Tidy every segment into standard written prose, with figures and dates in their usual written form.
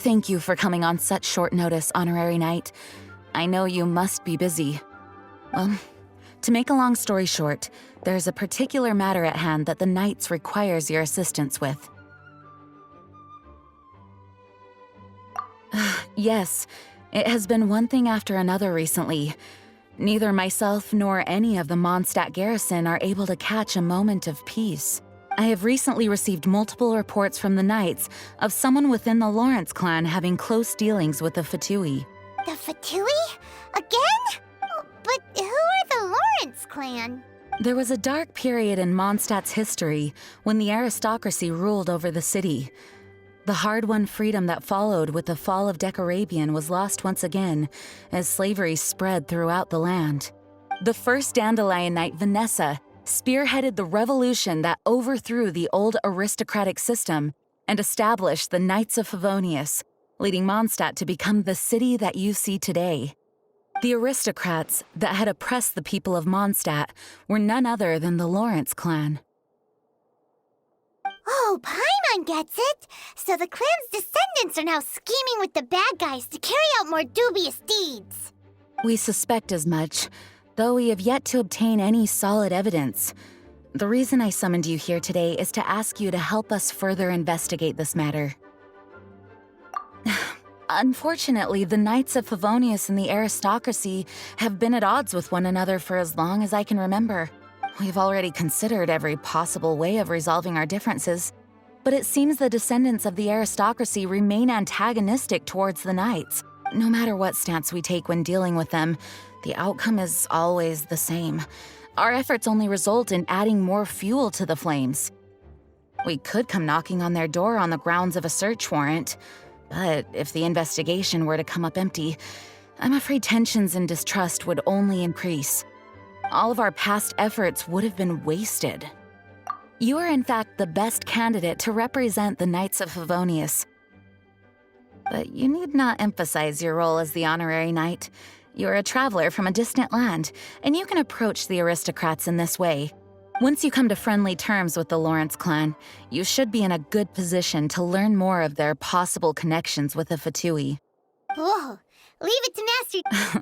Thank you for coming on such short notice, Honorary Knight. I know you must be busy. Well, to make a long story short, there's a particular matter at hand that the Knights requires your assistance with. Yes, it has been one thing after another recently. Neither myself nor any of the Mondstadt garrison are able to catch a moment of peace. I have recently received multiple reports from the Knights of someone within the Lawrence clan having close dealings with the Fatui. The Fatui? Again? But who are the Lawrence clan? There was a dark period in Mondstadt's history when the aristocracy ruled over the city. The hard-won freedom that followed with the fall of Decarabian was lost once again as slavery spread throughout the land. The first Dandelion Knight, Vanessa, spearheaded the revolution that overthrew the old aristocratic system and established the Knights of Favonius, leading Mondstadt to become the city that you see today. The aristocrats that had oppressed the people of Mondstadt were none other than the Lawrence clan. Oh, Paimon gets it! So the clan's descendants are now scheming with the bad guys to carry out more dubious deeds. We suspect as much, though we have yet to obtain any solid evidence. The reason I summoned you here today is to ask you to help us further investigate this matter. Unfortunately, the Knights of Favonius and the aristocracy have been at odds with one another for as long as I can remember. We've already considered every possible way of resolving our differences, but it seems the descendants of the aristocracy remain antagonistic towards the Knights. No matter what stance we take when dealing with them, the outcome is always the same. Our efforts only result in adding more fuel to the flames. We could come knocking on their door on the grounds of a search warrant, but if the investigation were to come up empty, I'm afraid tensions and distrust would only increase. All of our past efforts would have been wasted. You are in fact the best candidate to represent the Knights of Favonius. But you need not emphasize your role as the honorary knight. You're a traveler from a distant land, and you can approach the aristocrats in this way. Once you come to friendly terms with the Lawrence clan, you should be in a good position to learn more of their possible connections with the Fatui. Whoa, leave it to Master...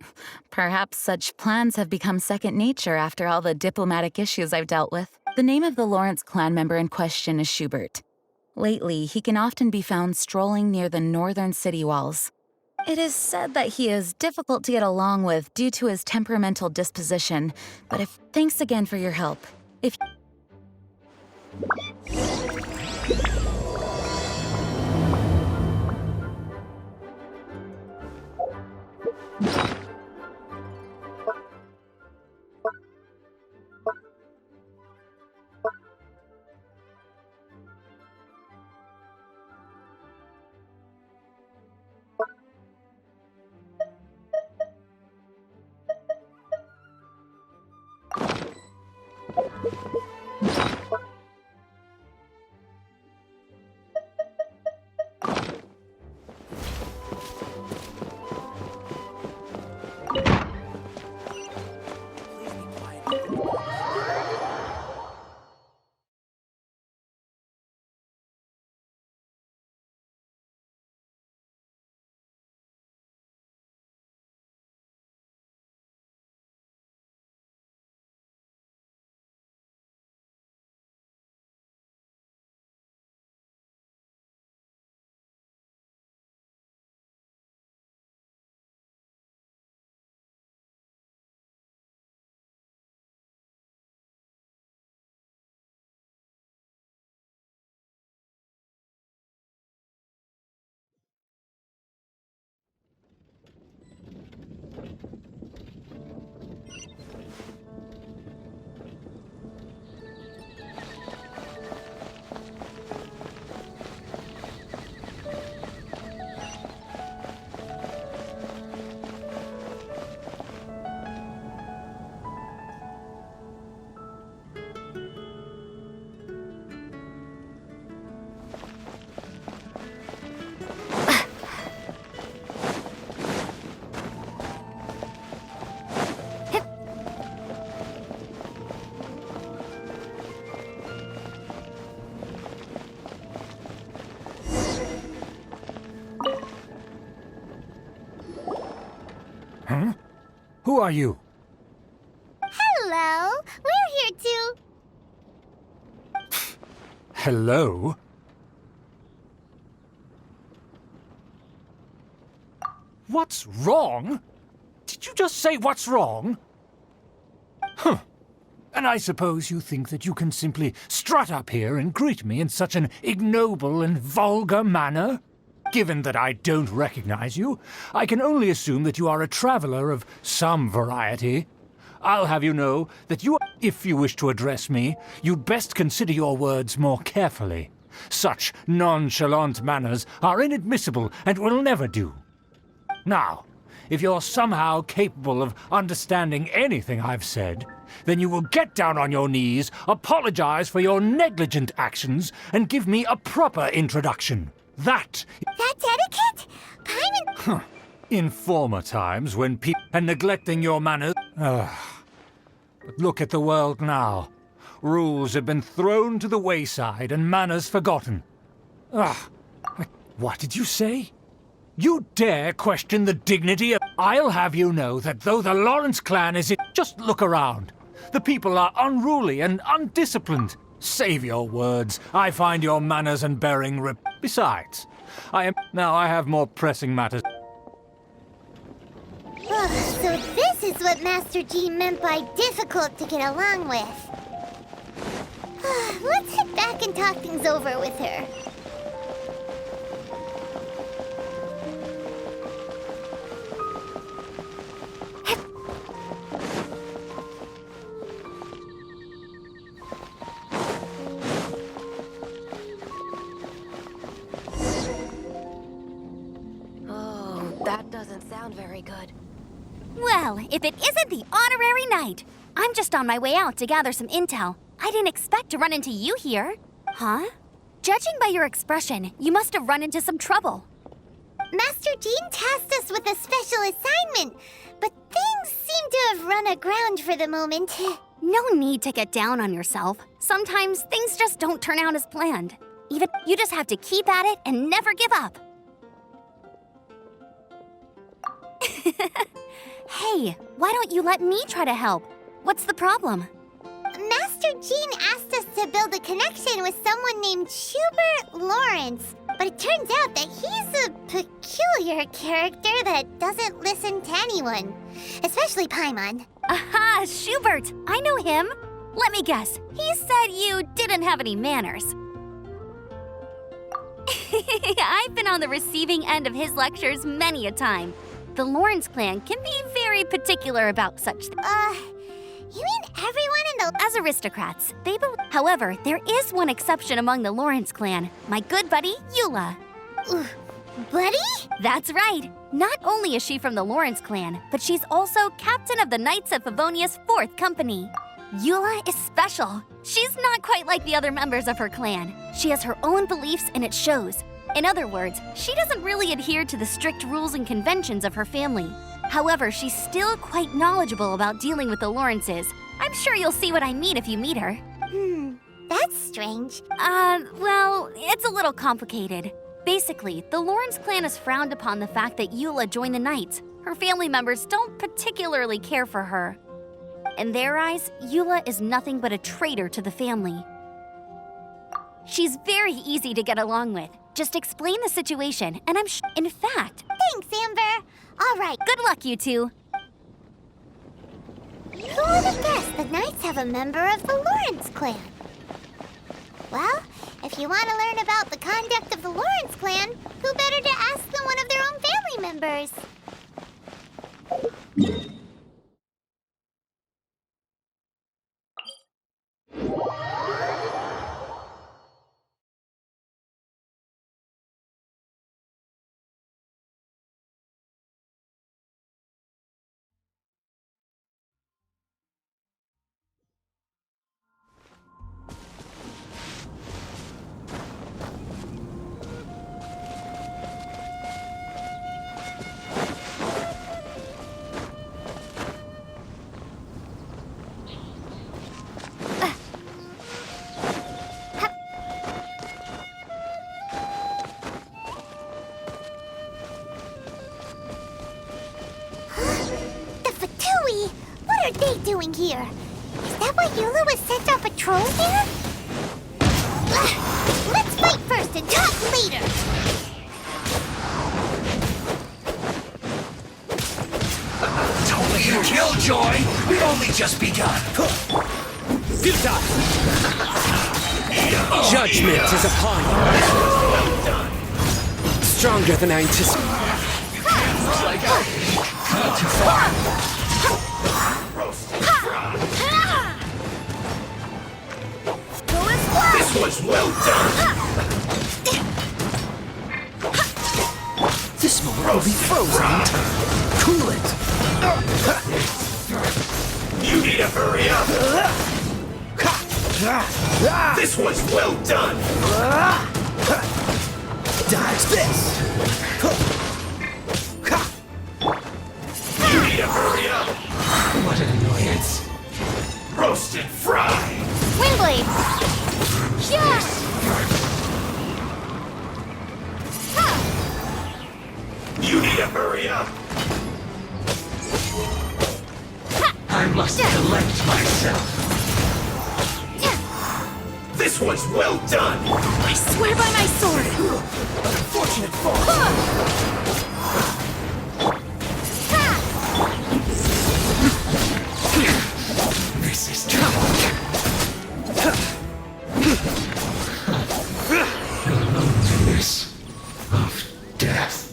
Perhaps such plans have become second nature after all the diplomatic issues I've dealt with. The name of the Lawrence clan member in question is Schubert. Lately, he can often be found strolling near the northern city walls. It is said that he is difficult to get along with due to his temperamental disposition, but thanks again for your help. If Who are you? Hello, we're here to... Hello? What's wrong? Did you just say what's wrong? Huh. And I suppose you think that you can simply strut up here and greet me in such an ignoble and vulgar manner? Given that I don't recognize you, I can only assume that you are a traveler of some variety. I'll have you know that if you wish to address me, you'd best consider your words more carefully. Such nonchalant manners are inadmissible and will never do. Now, if you're somehow capable of understanding anything I've said, then you will get down on your knees, apologize for your negligent actions, and give me a proper introduction. That's etiquette? Paimon... In former times, when people... and neglecting your manners... But look at the world now. Rules have been thrown to the wayside and manners forgotten. What did you say? You dare question the dignity of... I'll have you know that though the Lawrence clan is... Just look around. The people are unruly and undisciplined. Save your words. I find your manners and bearing Besides, Now I have more pressing matters. So this is what Master G meant by difficult to get along with. Let's head back and talk things over with her. That doesn't sound very good. Well, if it isn't the honorary knight! I'm just on my way out to gather some intel. I didn't expect to run into you here. Huh? Judging by your expression, you must have run into some trouble. Master Jean tasked us with a special assignment, but things seem to have run aground for the moment. No need to get down on yourself. Sometimes things just don't turn out as planned. You just have to keep at it and never give up. Hey, why don't you let me try to help? What's the problem? Master Jean asked us to build a connection with someone named Schubert Lawrence, but it turns out that he's a peculiar character that doesn't listen to anyone, especially Paimon. Aha, Schubert! I know him. Let me guess, he said you didn't have any manners. I've been on the receiving end of his lectures many a time. The Lawrence clan can be very particular about such things. You mean everyone in the... As aristocrats, they believe... However, there is one exception among the Lawrence clan, my good buddy, Eula. Buddy? That's right. Not only is she from the Lawrence clan, but she's also captain of the Knights of Favonia's 4th company. Eula is special. She's not quite like the other members of her clan. She has her own beliefs and it shows. In other words, she doesn't really adhere to the strict rules and conventions of her family. However, she's still quite knowledgeable about dealing with the Lawrences. I'm sure you'll see what I mean if you meet her. That's strange. Well, it's a little complicated. Basically, the Lawrence clan has frowned upon the fact that Eula joined the Knights. Her family members don't particularly care for her. In their eyes, Eula is nothing but a traitor to the family. She's very easy to get along with. Just explain the situation, and in fact... Thanks, Amber. All right. Good luck, you two. Who would have guessed the Knights have a member of the Lawrence clan? Well, if you want to learn about the conduct of the Lawrence clan, who better to ask than one of their own family members? they doing here? Is that why Eula was sent on patrol here? Let's fight first and talk later! Totally killjoy! We've only just begun! Futile! Judgment is upon you! Stronger than I anticipated. Not too far! This was well done! This moment will be frozen in time. Cool it! You need to hurry up! This was well done! Dodge this! You need to hurry up! What an annoyance! Roast and fry! Windblade! Yeah! You need to hurry up! I must collect myself! This was well done! I swear by my sword! Unfortunate fall! This is trouble! Loneliness of death.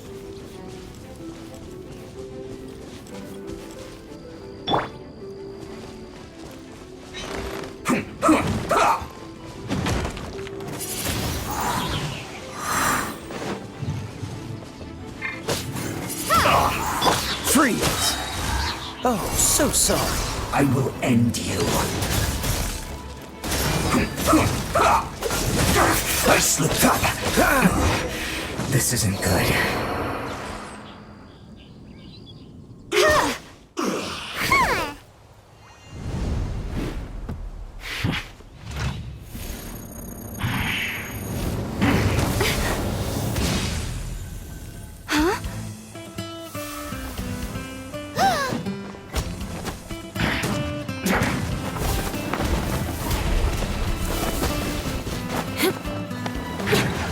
Freeze! Oh, so sorry. I will end you. I slipped up. This isn't good.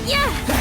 Yeah!